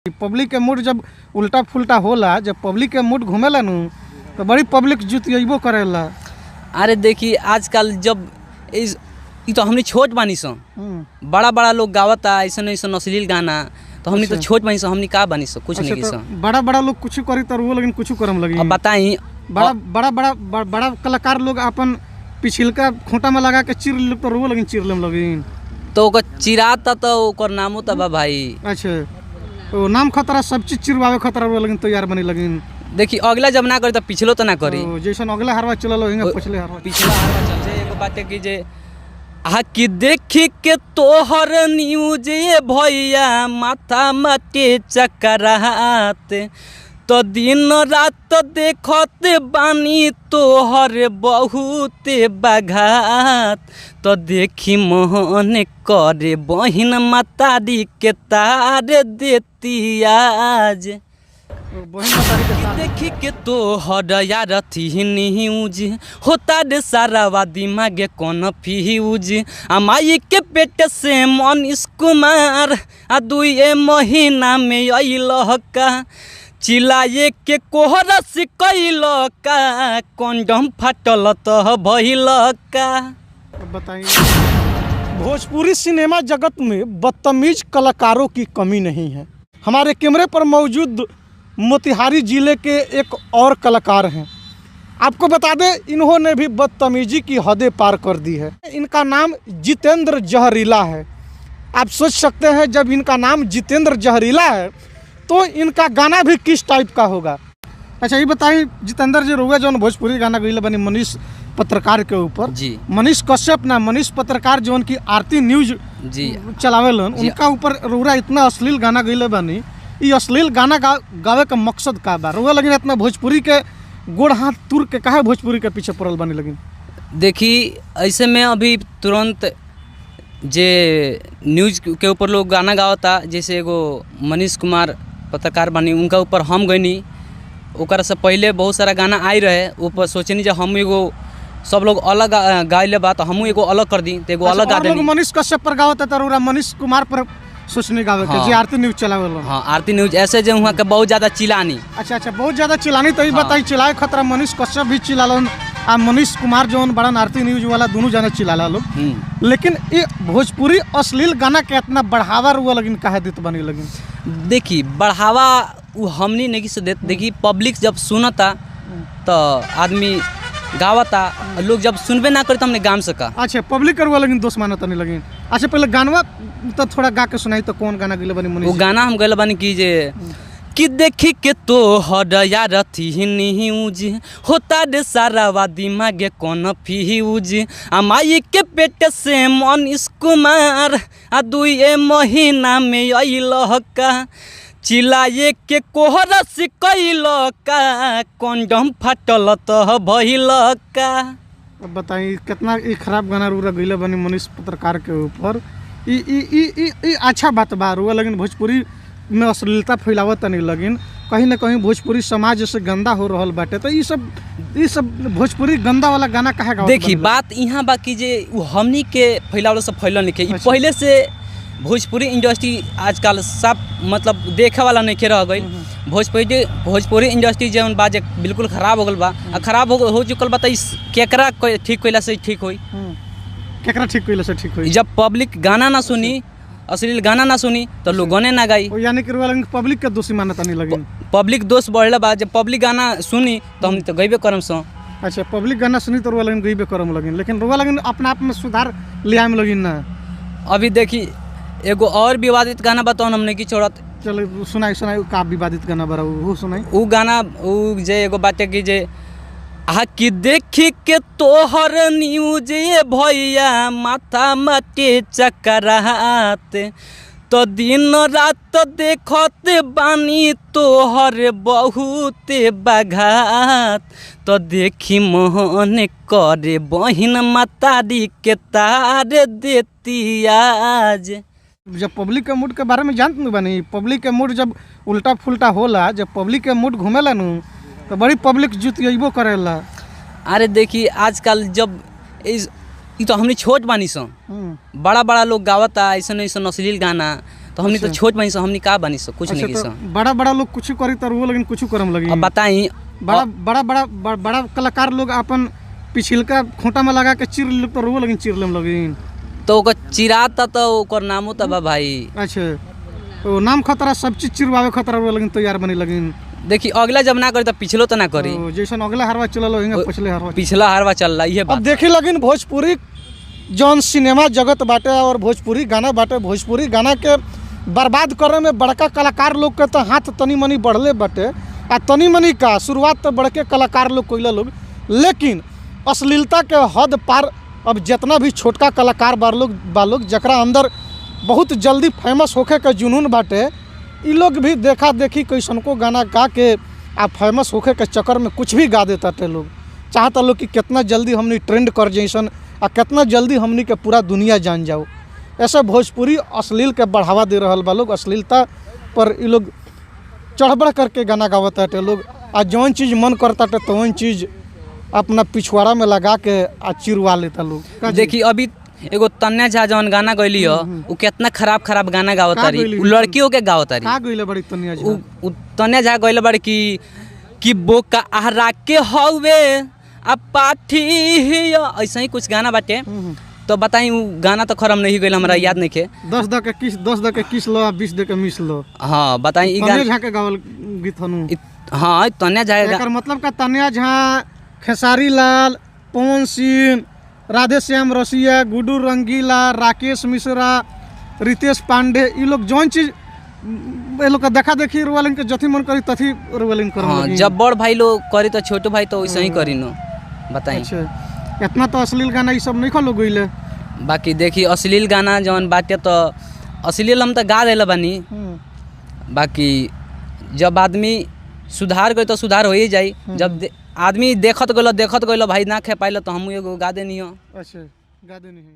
Public के mood जब उल्टा फुल्टा होला, जब पब्लिक के मूड घूमेला नु तो बड़ी पब्लिक जुतियबो करेला। अरे देखी आजकल जब ई तो हमनी छोट बानी सो, बड़ा बड़ा लोग गावता ऐसा ऐसा अश्लील गाना, तो हमनी तो छोट बानी सो, हमनी का बानी सो कुछ नहीं सो। बड़ा बड़ा लोग कुछ करी तो वो लेकिन कुछ करम लगी। अब बताई बड़ा बड़ा बड़ा बड़ा कलाकार लोग अपन पिछिलका खूंटा में लगा के चिर लोग तो रो लेकिन चिरलम लगी तो ओकर चिराता तो ओकर नामो तबा भाई। अच्छा तो नाम खतरा सब चीज चिरवावे खतरा रो लेकिन तैयार बनी लगी। देखी अगला जब ना करी तो पिछलो तो ना करी। जैसन अगला हरवा चलल होइंगा पिछले हरवा पिछला हरवा चल जाए। एगो बात है कि जे कि देखी के तोहर न्यूज ये भैया माथा माटे चकरात, तो दिन रात देखत बानी तोहर बहुत बघात, तो देखी मोहन करे बहिन मातारी के तार देती आज। देखी के तोहर यार थी न्यूज होता रे सारा दिमागे कौन फ्यूज। माई के पेट से मनीष कुमार 2 महीना में अल का, चिल्लाए के कोहरा से कैल का, कंडम फाटल तो भइल का। बताइए भोजपुरी सिनेमा जगत में बदतमीज कलाकारों की कमी नहीं है। हमारे कैमरे पर मौजूद मोतिहारी जिले के एक और कलाकार हैं। आपको बता दें इन्होंने भी बदतमीजी की हदें पार कर दी है। इनका नाम जितेंद्र जहरीला है। आप सोच सकते हैं जब इनका नाम जितेंद्र जहरीला है तो इनका गाना भी किस टाइप का होगा। अच्छा ये बताइए जितेंद्र जी रोगे जो भोजपुरी गाना गई बनी मनीष पत्रकार के ऊपर जी, मनीष कश्यप ना मनीष पत्रकार जो उनकी आरती न्यूज जी चलावेलन, उनका ऊपर रोरा इतना अश्लील गाना गई बनी। ये अश्लील गाना गावे का मकसद का बा? रोगा लगी इतना भोजपुरी के गोड़ हाथ तुर के काहे भोजपुरी के पीछे पड़ल बनी लगी? देखी ऐसे में अभी तुरंत जे न्यूज के ऊपर लोग गाना गावता, जैसे एगो मनीष कुमार पत्रकार बनी उनका ऊपर हम गईनी, ओकर से पहले बहुत सारा गाना आई रहे, ऊपर सोचनी जब हम एगो सब लोग अलग गाइले बा तो हमू एगो अलग कर दी, तो एगो अलग गा देनी। मनीष कश्यप पर गावता तो रोरा मनीष कुमार पर सोचने गावे के जी आरती न्यूज चलावे। हाँ आरती न्यूज ऐसे जो वहाँ के बहुत ज़्यादा चिलानी। अच्छा बहुत ज़्यादा चिलानी तो ये बताई चिल्लाए खतरा मनीष कश्यप भी चिल्लालन आ मनीष कुमार जो बड़ा आरती न्यूज वाला दोनों जाने चिल्ला लोग। लेकिन ये भोजपुरी अश्लील गाना के इतना बढ़ावा रुआ लगिन काहे देत बनी लगिन? देखी बढ़ावा वो हमनी नहीं से देत। देखी पब्लिक जब सुनता तो आदमी गावता, लोग जब सुनबे ना करे तो हमने गाम सका। अच्छा पब्लिक करवा लगिन दोस्त मानता नहीं लगिन। अच्छा पहले गानवा तो थोड़ा गा के सुनाई तो कौन गाना गइले बनी मनीष? वो गाना हम गइले बनी की जे कि देखी के तो हर यार थी न्यूज होता रे सारा दिमागे कौन फ्यूज। माई के पेट से मनीष कुमार 2 महीना में अल का, चिल्लाए के कोहरा से कैल का, कंडम फाटल तो भइल का। अब बताइए कितना ये खराब गाना रूरा गइले बनी मनीष पत्रकार के ऊपर। ई अच्छा बात बा रुआ लेकिन भोजपुरी में अश्लीलता फैलावत नहीं लगिन, कहीं ना कहीं भोजपुरी समाज जैसे गंदा हो रहल बाटे, तो ये सब भोजपुरी गंदा वाला गाना काहे गावत? देखी बात यहाँ बाकी जे हमनी के फैलावल से फैलन नहीं के। पहले से भोजपुरी इंडस्ट्री आजकल सब मतलब देखे वाला नहीं रह गई। भोजपुरी इंडस्ट्री जो बाजे बिल्कुल खराब हो गल बा, खराब हो चुकल बा। केकरा ठीक कैला से ठीक होई? केकरा ठीक कैला से ठीक होई? जब पब्लिक गाना ना सुनी, अश्लील गाना ना सुनी तो लोग गाने ना गाई। यानी कि पब्लिक का दोषी मानता नहीं लगी। पब्लिक दोष बढ़ला बा, जब पब्लिक गाना सुनी तो हम तो गईबे करम सो। अच्छा पब्लिक गाना सुनी तो रुआ लगिन गईबे करम लगिन, लेकिन रुआ लगिन अपना आप में सुधार ले आए लगिन ना। अभी देखी एगो और विवादित गाना बताओ हमने की छोड़त। चलो सुनाई का विवादित गाना बड़ा वो सुनाई। वो गाना वो जे एगो बाटे की जे कि देखी के तोहर न्यूज ये भैया माथा माटे चकरात, तो दिन रात देखत बानी तोहर बहुत बघात, तो देखी मोहन करे बहिन मातारी के तार देती आज। जब पब्लिक के मूड के बारे में जानत नहीं बनी, पब्लिक के मूड जब उल्टा फुल्टा होला, जब पब्लिक के मूड घूमेला नु तो बड़ी पब्लिक जुतियबो करेला। अरे देखी आजकल जब तो हमनी छोट बानी सो, बड़ा बड़ा लोग गावता ऐसा ऐसा अश्लील गाना, तो हमनी तो अच्छा। छोट बनी सो, हमनी का बनी सो, कुछ अच्छा, नहीं की तो सो। बड़ा बड़ा लोग कुछ करी तो वो लेकिन कुछ करम लगी। अब बताई बड़ा बड़ा बड़ा बड़ा बड़ा कलाकार लोग अपन पिछिलका खूंटा में लगा के चिर ले तो वो लेकिन चिर लेम लगी। तो ओकर चिराता तो ओकर नामो तो बा भाई। अच्छा, तो नाम खतरा सब चीज चिरवावे खतरा वो लेकिन तैयार बनी लगी। देखी अगला जब ना करी तो पिछलो तो ना करी, तो जैसन अगला हरवा चलल हिंगा पिछले हरवा। पिछला हारवा चल रहा ये अब बात। देखी लगिन भोजपुरी जौन सिनेमा जगत बाटे और भोजपुरी गाना बाटे, भोजपुरी गाना के बर्बाद करे में बड़का कलाकार लोग के तो हाथ तनी मनी बढ़ले बाटे। आ तनी मनी का शुरुआत तो बड़के कलाकार लोग कोइला लोग, लेकिन अश्लीलता के हद पार अब जितना भी छोटका कलाकार बालोग जकरा अंदर बहुत जल्दी फेमस होखे के जुनून बाटे, इ लोग भी देखा देखी कैसन को गाना गा के आ फेमस होखे के चक्कर में कुछ भी गा देता थे लोग। चाहता लोग कि कितना जल्दी हमनी ट्रेंड कर जैसन आ कितना जल्दी हमनी के पूरा दुनिया जान जाओ। ऐसे भोजपुरी अश्लील के बढ़ावा दे रहल बा लोग, अश्लीलता पर इ लोग चढ़ करके गाना गावत थे लोग। आ जौन चीज़ मन करता थे तो वही चीज़ अपना पिछवाड़ा में लगा के आ चिरवा लेता लोग। देखी अभी एगो तन्या झा जौन गाना गैली हो उ कितना खराब खराब गाना गावत तारी, गइली? उ लड़कियों के गावत तारी। का गइले बड़ी तनिया जी? उ तन्या झा गइले बड़ी कि बोका आहरा के हवे आ पाठी हिया, ऐसा ही कुछ गाना बाटे। तो बताई उ गाना तो खरम नहीं गइल, हमरा याद नहीं के। 10 द के किस लो, 20 द के मिस लो। हाँ बताई ई तनिया गाना। झा के गावल गीत हनु। हाँ तन्या झा एकर मतलब का तनिया झा, खेसारी लाल, पवन सिंह, राधे श्याम रसिया, गुड्डू रंगीला, राकेश मिश्रा, रितेश पांडे, ये लोग जौन चीज ये लोग का देखा देखी रोलिंग के जथी मन करी तथी रोलिंग कर। हाँ जब बड़ भाई लोग करी तो छोटो भाई तो वैसे ही करी नो। बताई अच्छा, इतना तो अश्लील गाना ये सब नहीं खलो गइले। बाकी देखी अश्लील गाना जौन बाटे तो अश्लील हम तो गा देले बानी। बाकी जब आदमी सुधार करे तो सुधार हो ही जाई। जब आदमी देखत गलो भाई ना खे पाइल तो हम एगो गा देनी हो। अच्छा, गा देनी है।